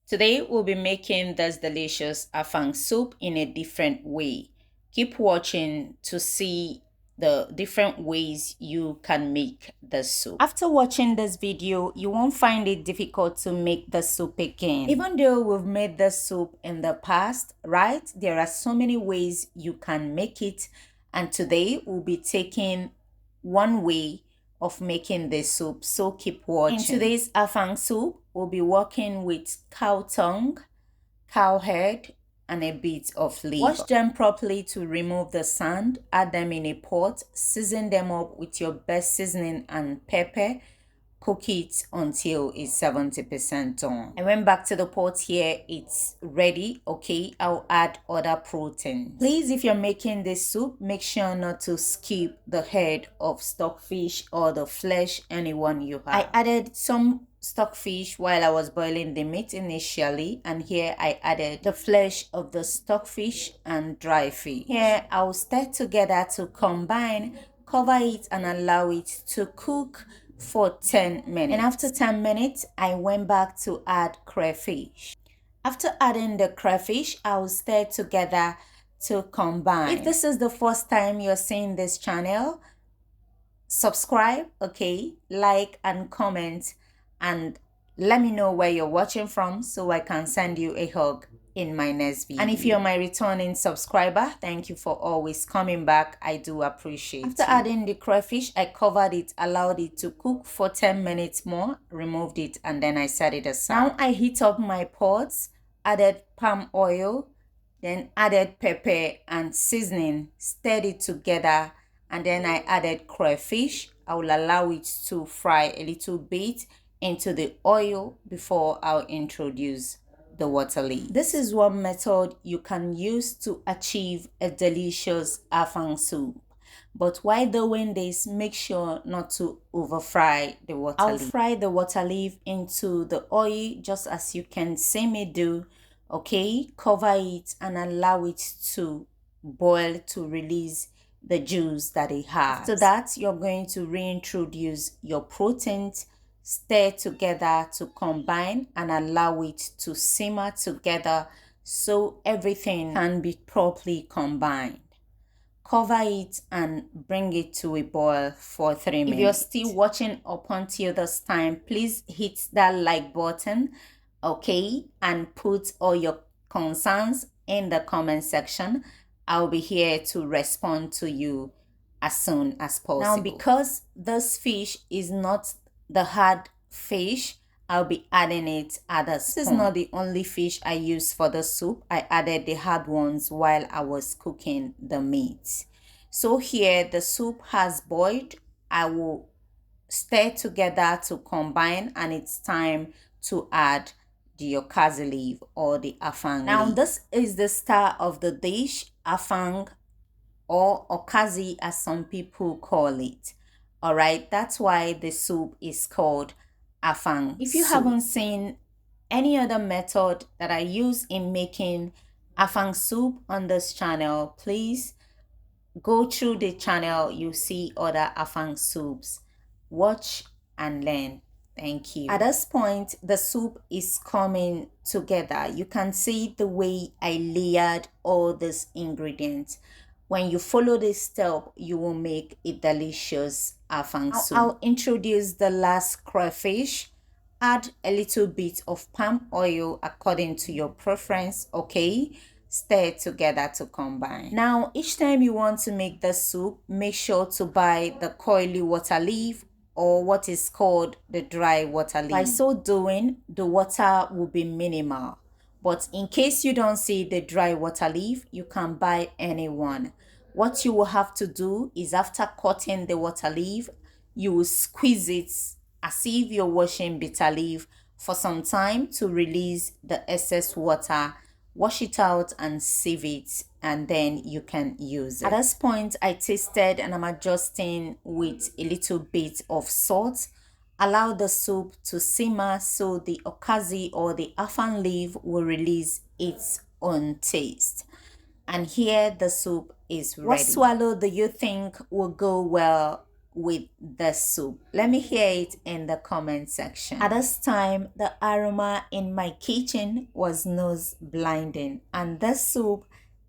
Today we'll be making this delicious Afangsoup in a different way. Keep watching to see the different ways you can make the soup. After watching this video, you won't find it difficult to make the soup again. Even though we've made the soup in the past, right? There are so many ways you can make it, and today we'll be taking one way of making the soup, so keep watching. In today's Afangsoup, we'll be working with cow tongue, cow head, and a bit of liver. Wash them properly to remove the sand, add them in a pot, season them up with your best seasoning and pepper. Cook it until it's 70% done. I went back to the pot here, it's ready. Okay, I'll add other proteins. Please, if you're making this soup, make sure not to skip the head of stockfish or the flesh, anyone you have. I added some stockfish while I was boiling the meat initially, and here I added the flesh of the stockfish and dry fish. Here I'll stir together to combine, cover it and allow it to cook for 10 minutes. And after 10 minutes, I went back to add crayfish. After adding the crayfish, I'll stir together to combine. If this is the first time you're seeing this channel, subscribe, okay, like and comment, and let me know where you're watching from so I can send you a hug in my next video. And if you're my returning subscriber, thank you for always coming back. I do appreciate it. After adding the crayfish, I covered it, allowed it to cook for 10 minutes more, removed it, and then I set it aside. Now I heat up my pots, added palm oil, then added pepper and seasoning, stirred it together, and then I added crayfish. I will allow it to fry a little bit into the oil before I'll introduce the water leaf. This is one method you can use to achieve a delicious Afangsoup. But while doing this, make sure not to over fry the water leaf. I'll fry the water leaf into the oil just as you can see me do. Okay, cover it and allow it to boil to release the juice that it has. After that, you're going to reintroduce your proteins, stir together to combine and allow it to simmer together so everything can be properly combined. Cover it and bring it to a boil for 3 minutes. If you're still watching up until this time, please hit that like button, okay, and put all your concerns in the comment section. I'll be here to respond to you as soon as possible. Now, because this fish is not the hard fish, I'll be adding it at a spoon. This is not the only fish I use for the soup. I added the hard ones while I was cooking the meat. So here the soup has boiled. I will stir together to combine, and it's time to add the okazi leaf or the afang leaf. Now this is the star of the dish, afang or okazi as some people call it. All right, that's why the soup is called Afang. If you haven't seen any other method that I use in making Afangsoup on this channel, please go through the channel. You see other Afangsoups. Watch and learn. Thank you. At this point, the soup is coming together. You can see the way I layered all these ingredients. When you follow this step, you will make a delicious Afangsoup. I'll introduce the last crayfish. Add a little bit of palm oil according to your preference, okay? Stir together to combine. Now, each time you want to make the soup, make sure to buy the coily water leaf or what is called the dry water leaf. By so doing, the water will be minimal. But in case you don't see the dry water leaf, you can buy any one. What you will have to do is after cutting the water leaf, you will squeeze it as if you're washing bitter leaf for some time to release the excess water. Wash it out and sieve it, and then you can use it. At this point, I tasted and I'm adjusting with a little bit of salt. Allow the soup to simmer so the okazi or the afang leaf will release its own taste. And here the soup is ready. What swallow do you think will go well with the soup? Let me hear it in the comment section. At this time, the aroma in my kitchen was nose blinding, and the soup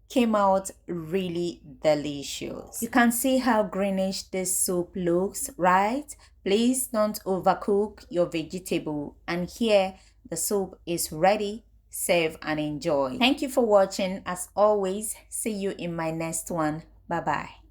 came out really delicious. You can see how greenish this soup looks, right? Please don't overcook your vegetable. And here the soup is ready. Serve and enjoy. Thank you for watching. As always, see you in my next one. Bye bye.